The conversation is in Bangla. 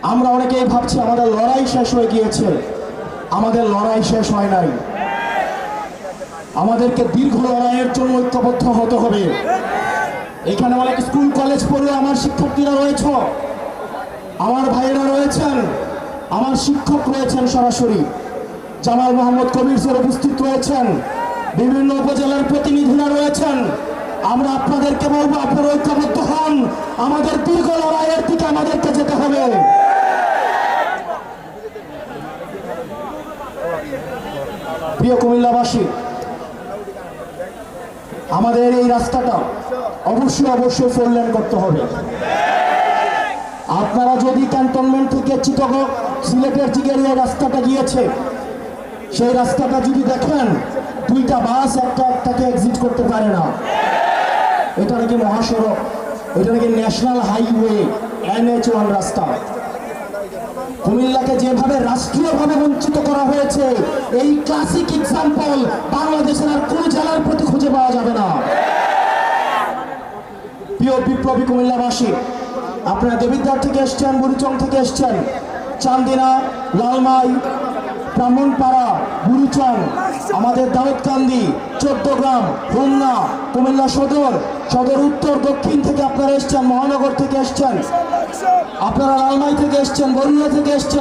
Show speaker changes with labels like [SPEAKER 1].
[SPEAKER 1] আমরা অনেকেই ভাবছি আমাদের লড়াই শেষ হয়ে গিয়েছে। আমাদের লড়াই শেষ হয় নাই। আমাদেরকে দীর্ঘ লড়াইয়ের জন্য ঐক্যবদ্ধ হতে হবে। এখানে অনেক স্কুল কলেজ পড়ে আমার শিক্ষার্থীরা রয়েছে, আমার ভাইয়েরা রয়েছেন, আমার শিক্ষক রয়েছেন, সরাসরি জামাল মোহাম্মদ কবির স্যার উপস্থিত রয়েছেন, বিভিন্ন উপজেলার প্রতিনিধিরা রয়েছেন। আমরা আপনাদেরকে বলবো, আপনারা ঐক্যবদ্ধ হন। আমাদের দীর্ঘ লড়াইয়ের দিকে আমাদেরকে যেতে হবে। প্রিয় কুমিল্লাবাসী, আমাদের এই রাস্তাটা অবশ্যই 4 লেন করতে হবে। আপনারা যদি ক্যান্টনমেন্ট থেকে চিটাগং সিলেটের দিকে এই রাস্তাটা গিয়েছে, সেই রাস্তাটা যদি দেখেন, 2টা বাস একটাকে এক্সিট করতে পারে না। এটা নাকি মহাসড়ক, এটা নাকি ন্যাশনাল হাইওয়ে, NH1 রাস্তা। কুমিল্লাকে যেভাবে রাষ্ট্রীয়ভাবে বঞ্চিত করা হয়েছে, এই ক্লাসিক এক্সাম্পল বাংলাদেশের আর কোন জেলার প্রতি খুঁজে পাওয়া যাবে না। প্রিয় বিপ্লবী কুমিল্লাবাসী, আপনারা দেবিদ্বার থেকে এসছেন, বুড়িচং থেকে এসছেন, চান্দিনা, লালমাই, ব্রাহ্মণপাড়া, বুড়িচং, আমাদের দাউদকান্দি, 14 গ্রাম, হোমনা, কুমিল্লা সদর, সদর উত্তর দক্ষিণ থেকে আপনারা এসছেন, মহানগর থেকে এসছেন, আপনারা লালমাই থেকে এসছেন, বরুণা থেকে এসছেন।